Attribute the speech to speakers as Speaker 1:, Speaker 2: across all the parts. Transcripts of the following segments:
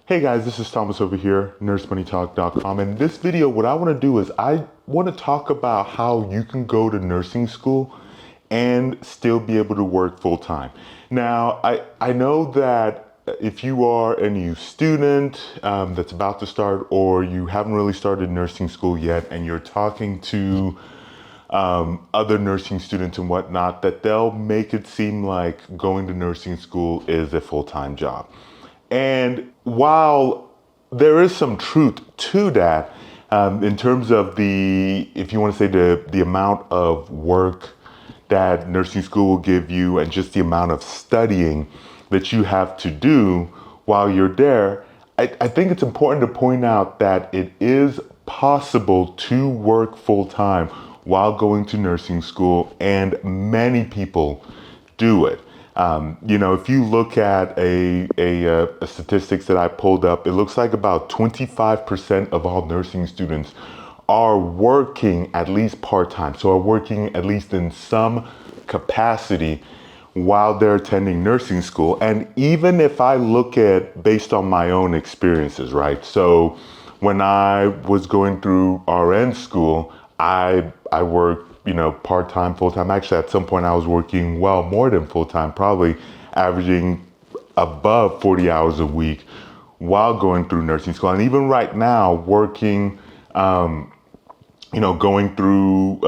Speaker 1: Hey guys, this is Thomas over here, nursemoneytalk.com. And this video, what I want to do is I want to talk about how you can go to nursing school and still be able to work full time. Now, I know that if you are a new student that's about to start, or you haven't really started nursing school yet and you're talking to other nursing students and whatnot, that they'll make it seem like going to nursing school is a full-time job. And while there is some truth to that, in terms of if you want to say the amount of work that nursing school will give you and just the amount of studying that you have to do while you're there, I think it's important to point out that it is possible to work full time while going to nursing school, and many people do it. If you look at a statistics that I pulled up, it looks like about 25% of all nursing students are working at least part-time. So are working at least in some capacity while they're attending nursing school. And even if I look at based on my own experiences, right? So when I was going through RN school, I worked, part-time, full-time. Actually, at some point I was working well more than full-time, probably averaging above 40 hours a week while going through nursing school. And even right now, working, going through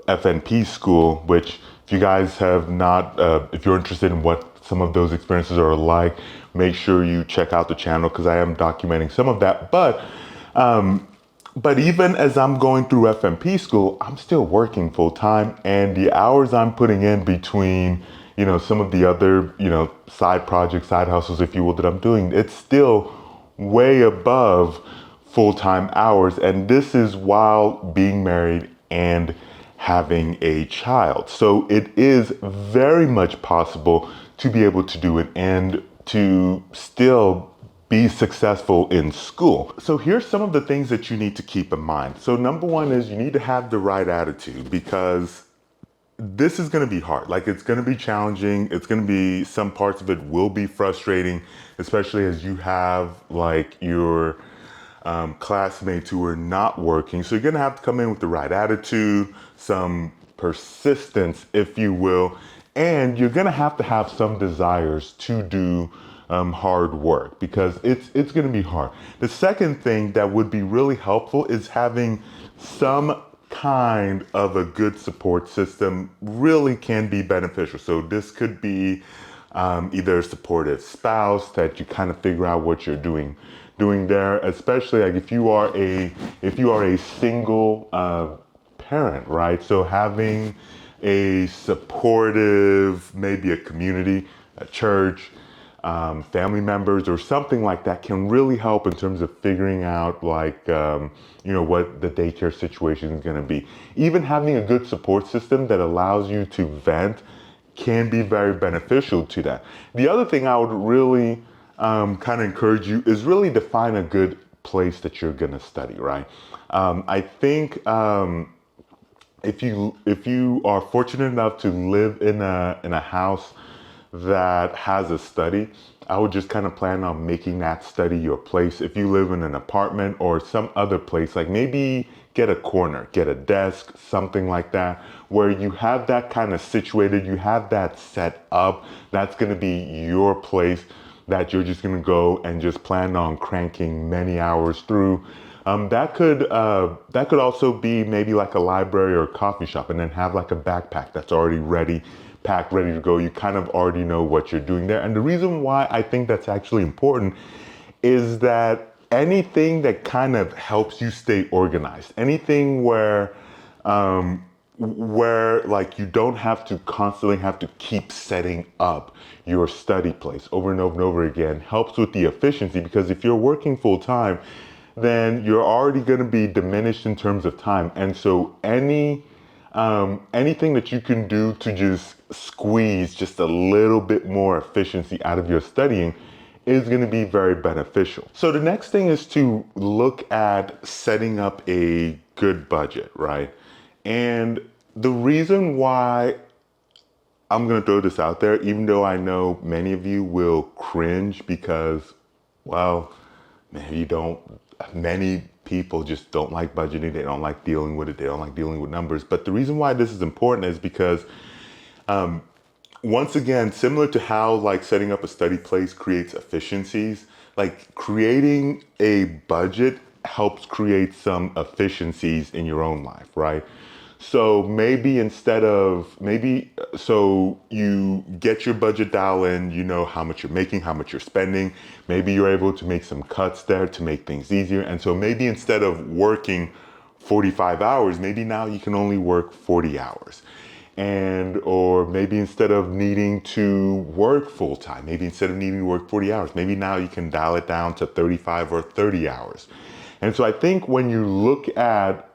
Speaker 1: FNP school, which if you guys have not, if you're interested in what some of those experiences are like, make sure you check out the channel because I am documenting some of that. But even as I'm going through FMP school, I'm still working full time, and the hours I'm putting in between, some of the other, side projects, side hustles, if you will, that I'm doing, it's still way above full-time hours. And this is while being married and having a child. So it is very much possible to be able to do it and to still be successful in school. So here's some of the things that you need to keep in mind. So number one is you need to have the right attitude, because this is going to be hard. Like, it's going to be challenging. It's going to be, some parts of it will be frustrating, especially as you have like your classmates who are not working. So you're going to have to come in with the right attitude, some persistence, if you will, and you're going to have some desires to do hard work, because it's going to be hard. The second thing that would be really helpful is having some kind of a good support system. Really can be beneficial. So this could be either a supportive spouse that you kind of figure out what you're doing there, especially like if you are a single parent, right? So having a supportive, maybe a community, a church, family members or something like that can really help in terms of figuring out what the daycare situation is going to be. Even having a good support system that allows you to vent can be very beneficial to that. The other thing I would really kind of encourage you is really define a good place that you're going to study, right? I think if you are fortunate enough to live in a house that has a study, I would just kind of plan on making that study your place. If you live in an apartment or some other place, like maybe get a corner, get a desk, something like that, where you have that kind of situated, you have that set up. That's going to be your place that you're just going to go and just plan on cranking many hours through. That could also be maybe like a library or a coffee shop, and then have like a backpack that's already ready, packed, ready to go. You kind of already know what you're doing there. And the reason why I think that's actually important is that anything that kind of helps you stay organized, anything where like you don't have to constantly have to keep setting up your study place over and over and over again, helps with the efficiency. Because if you're working full time, then you're already going to be diminished in terms of time. And so anything that you can do to just squeeze just a little bit more efficiency out of your studying is going to be very beneficial. So the next thing is to look at setting up a good budget, right? And the reason why I'm going to throw this out there, even though I know many of you will cringe because, well, man, many people just don't like budgeting. They don't like dealing with it. They don't like dealing with numbers. But the reason why this is important is because once again, similar to how like setting up a study place creates efficiencies, like creating a budget helps create some efficiencies in your own life, right? So so you get your budget dial in, you know how much you're making, how much you're spending. Maybe you're able to make some cuts there to make things easier. And so maybe instead of working 45 hours, maybe now you can only work 40 hours. And or maybe instead of needing to work full time, maybe instead of needing to work 40 hours, maybe now you can dial it down to 35 or 30 hours. And so I think when you look at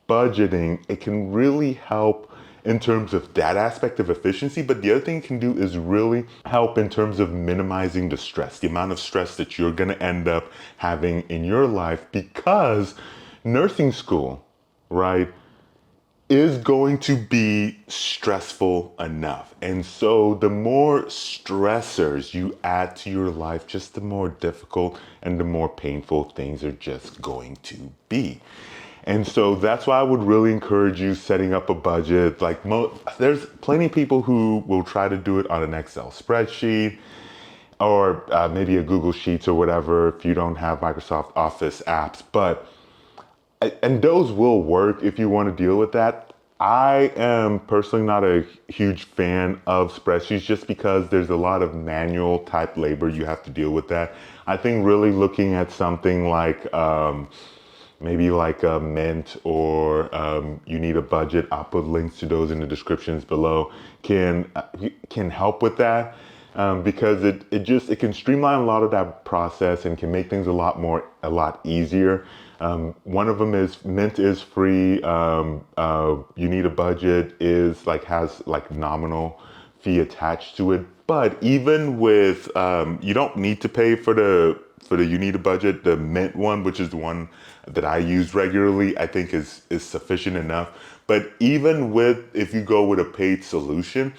Speaker 1: budgeting, it can really help in terms of that aspect of efficiency. But the other thing it can do is really help in terms of minimizing the stress, the amount of stress that you're going to end up having in your life, because nursing school, right, is going to be stressful enough. And so the more stressors you add to your life, just the more difficult and the more painful things are just going to be. And so that's why I would really encourage you setting up a budget. There's plenty of people who will try to do it on an Excel spreadsheet or maybe a Google Sheets or whatever if you don't have Microsoft Office apps. And those will work if you want to deal with that. I am personally not a huge fan of spreadsheets just because there's a lot of manual type labor you have to deal with that. I think really looking at something like maybe like a Mint or you need a budget. I'll put links to those in the descriptions below. Can help with that because it can streamline a lot of that process and can make things a lot easier. One of them is Mint is free. You need a budget has like nominal fee attached to it. But even with you don't need to pay for the you need a budget. The Mint one, which is the one that I use regularly, I think is sufficient enough. But even if you go with a paid solution,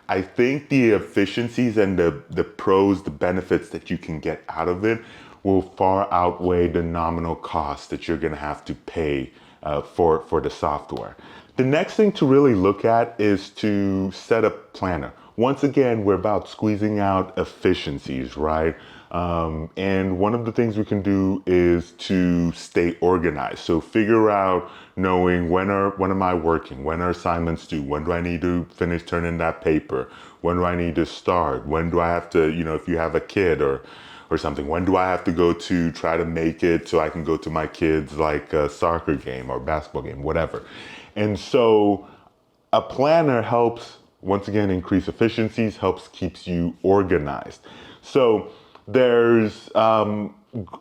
Speaker 1: I think the efficiencies and the pros, the benefits that you can get out of it will far outweigh the nominal cost that you're going to have to pay for the software. The next thing to really look at is to set a planner. Once again, we're about squeezing out efficiencies, right? And one of the things we can do is to stay organized. So figure out knowing when am I working? When are assignments due? When do I need to finish turning that paper? When do I need to start? When do I have to, if you have a kid or something, when do I have to go to try to make it so I can go to my kids like a soccer game or basketball game, whatever. And so a planner helps, once again, increase efficiencies, keeps you organized. So there's a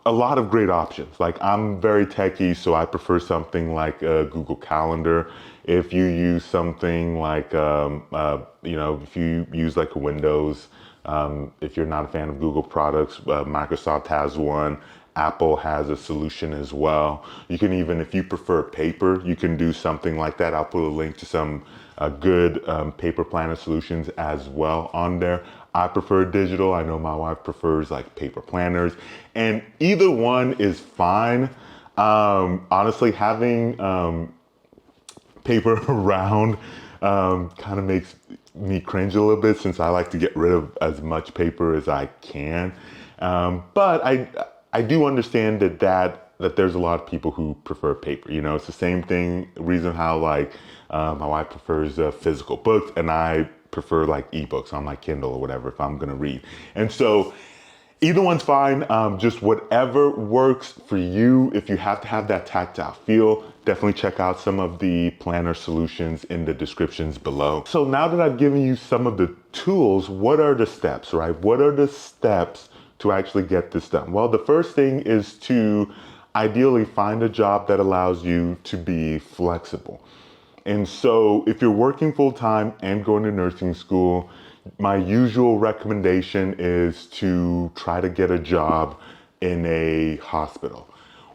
Speaker 1: lot of great options. Like I'm very techie, so I prefer something like Google Calendar. If you use something like, if you use like a Windows, if you're not a fan of Google products, Microsoft has one. Apple has a solution as well. You can even, if you prefer paper, you can do something like that. I'll put a link to some good paper planner solutions as well on there. I prefer digital. I know my wife prefers like paper planners, and either one is fine. Honestly, having paper around kind of makes me cringe a little bit since I like to get rid of as much paper as I can. But I do understand that there's a lot of people who prefer paper. It's the same thing, reason how like my wife prefers physical books and I prefer like ebooks on my Kindle or whatever if I'm gonna read. And so either one's fine, just whatever works for you. If you have to have that tactile feel, definitely check out some of the planner solutions in the descriptions below. So now that I've given you some of the tools, what are the steps, right? What are the steps to actually get this done? Well, the first thing is to ideally find a job that allows you to be flexible. And so if you're working full time and going to nursing school, my usual recommendation is to try to get a job in a hospital.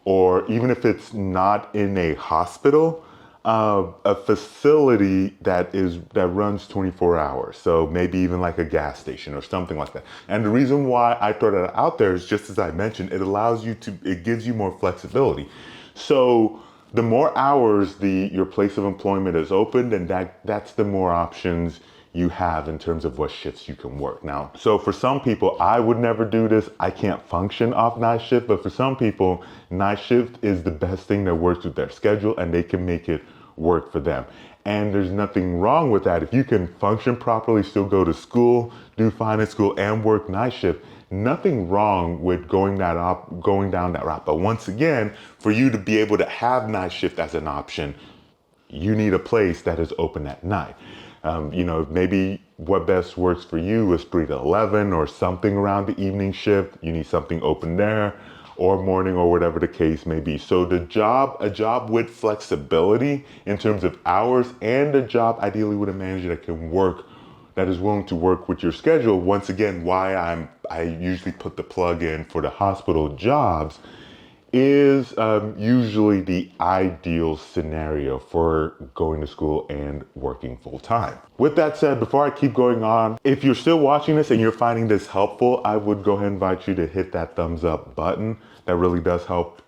Speaker 1: Or even if it's not in a hospital, a facility that runs 24 hours. So maybe even like a gas station or something like that. And the reason why I throw that out there is just as I mentioned, it gives you more flexibility. So the more hours your place of employment is open, then that's the more options you have in terms of what shifts you can work. Now, so for some people, I would never do this. I can't function off night shift, but for some people, night shift is the best thing that works with their schedule and they can make it work for them. And there's nothing wrong with that. If you can function properly, still go to school, do fine at school and work night shift, nothing wrong with going down that route. But once again, for you to be able to have night shift as an option, you need a place that is open at night. Maybe what best works for you is 3 to 11 or something around the evening shift. You need something open there or morning or whatever the case may be. So a job with flexibility in terms of hours and a job ideally with a manager that is willing to work with your schedule. Once again, why I usually put the plug in for the hospital jobs is usually the ideal scenario for going to school and working full time. With that said, before I keep going on, if you're still watching this and you're finding this helpful, I would go ahead and invite you to hit that thumbs up button. That really does help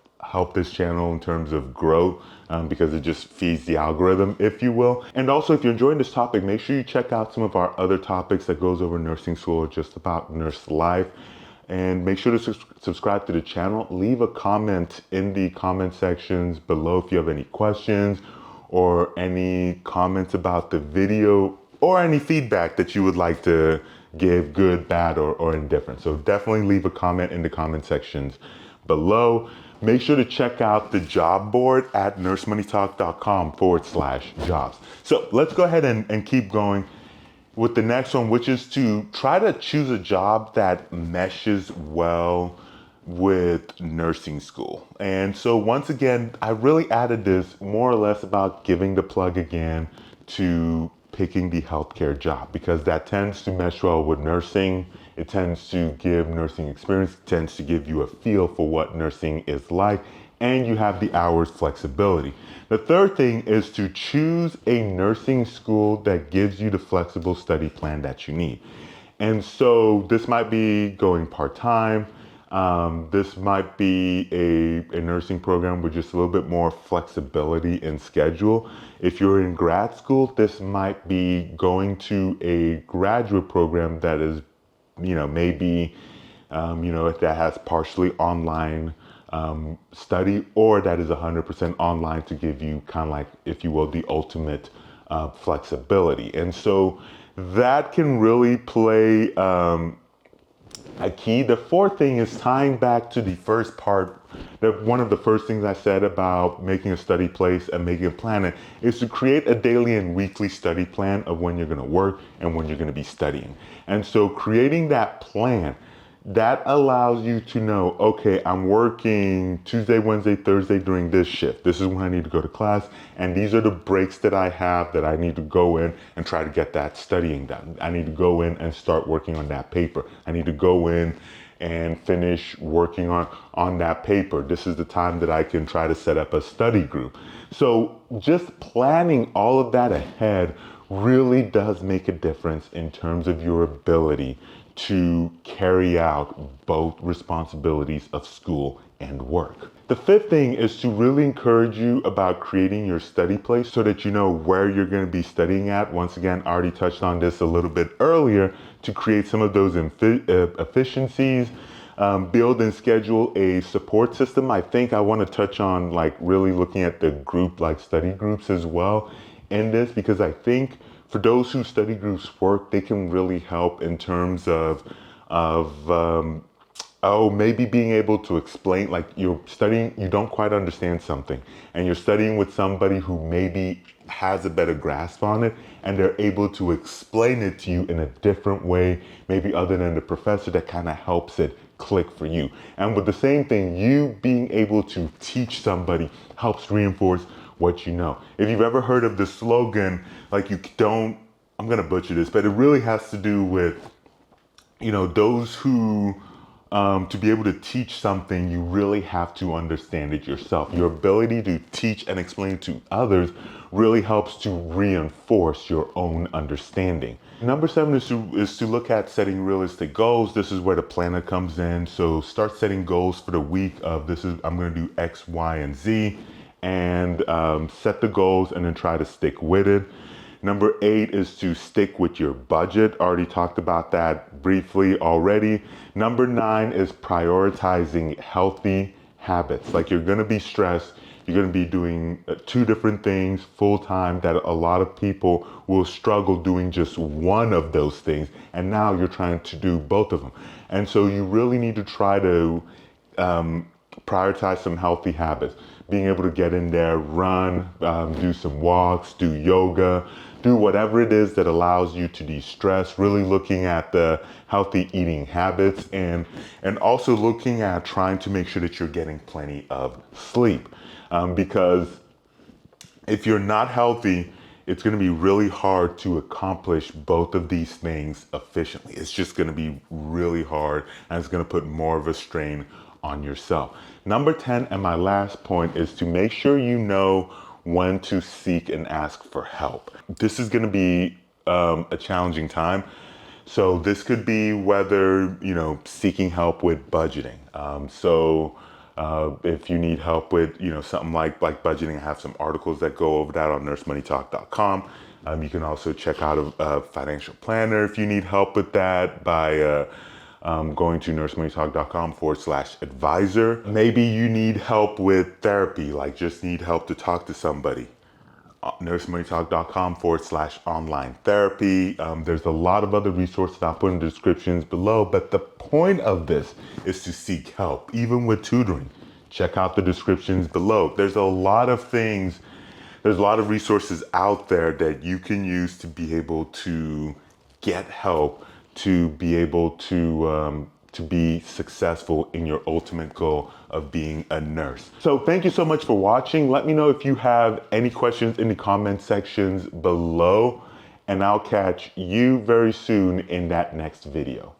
Speaker 1: this channel in terms of growth because it just feeds the algorithm, if you will. And also, if you're enjoying this topic, make sure you check out some of our other topics that goes over nursing school or just about nurse life. And make sure to subscribe to the channel. Leave a comment in the comment sections below if you have any questions or any comments about the video or any feedback that you would like to give, good, bad, or indifferent. So definitely leave a comment in the comment sections below. Make sure to check out the job board at nursemoneytalk.com/jobs. So let's go ahead and keep going with the next one, which is to try to choose a job that meshes well with nursing school. And so once again, I really added this more or less about giving the plug again to picking the healthcare job because that tends to mesh well with nursing. It tends to give nursing experience, it tends to give you a feel for what nursing is like, and you have the hours flexibility. The third thing is to choose a nursing school that gives you the flexible study plan that you need. And so this might be going part-time. This might be a nursing program with just a little bit more flexibility in schedule. If you're in grad school, this might be going to a graduate program that is, maybe, if that has partially online study or that is 100% online to give you kind of like, if you will, the ultimate flexibility. And so that can really play a key. The fourth thing is tying back to the first part, that one of the first things I said about making a study place and making a plan is to create a daily and weekly study plan of when you're going to work and when you're going to be studying. And so creating that plan, that allows you to know, okay, I'm working Tuesday, Wednesday, Thursday during this shift. This is when I need to go to class. And these are the breaks that I have that I need to go in and try to get that studying done. I need to go in and start working on that paper. I need to go in and finish working on that paper. This is the time that I can try to set up a study group. So just planning all of that ahead really does make a difference in terms of your ability to carry out both responsibilities of school and work. The fifth thing is to really encourage you about creating your study place so that you know where you're going to be studying at. Once again, I already touched on this a little bit earlier to create some of those efficiencies. Build and schedule a support system. I think I want to touch on like really looking at the group, like study groups as well in this, because I think for those who study groups work, they can really help in terms of maybe being able to explain, like you're studying, you don't quite understand something and you're studying with somebody who maybe has a better grasp on it and they're able to explain it to you in a different way, maybe other than the professor, that kind of helps it click for you. And with the same thing, you being able to teach somebody helps reinforce what you know. If you've ever heard of the slogan, like I'm gonna butcher this, but it really has to do with, those who to be able to teach something, you really have to understand it yourself. Your ability to teach and explain to others really helps to reinforce your own understanding. Number 7 is to look at setting realistic goals. This is where the planner comes in. So start setting goals for the week of I'm going to do X, Y, and Z, and set the goals and then try to stick with it. Number 8 is to stick with your budget. Already talked about that briefly already. Number 9 is prioritizing healthy habits. Like, you're going to be stressed. You're going to be doing 2 different things full time that a lot of people will struggle doing just one of those things. And now you're trying to do both of them. And so you really need to try to prioritize some healthy habits. Being able to get in there, run, do some walks, do yoga, do whatever it is that allows you to de-stress, really looking at the healthy eating habits, and also looking at trying to make sure that you're getting plenty of sleep. Because if you're not healthy, it's going to be really hard to accomplish both of these things efficiently. It's just going to be really hard, and it's going to put more of a strain on yourself. Number 10, and my last point, is to make sure you know when to seek and ask for help. This is going to be a challenging time. So this could be whether, seeking help with budgeting. If you need help with, something like budgeting, I have some articles that go over that on nursemoneytalk.com. You can also check out a financial planner if you need help with that by going to nursemoneytalk.com/advisor. Maybe you need help with therapy, like just need help to talk to somebody. nursemoneytalk.com/online therapy. There's a lot of other resources I'll put in the descriptions below, but the point of this is to seek help, even with tutoring. Check out the descriptions below. There's a lot of things, there's a lot of resources out there that you can use to be able to get help, to be able to be successful in your ultimate goal of being a nurse. So thank you so much for watching. Let me know if you have any questions in the comment sections below, and I'll catch you very soon in that next video.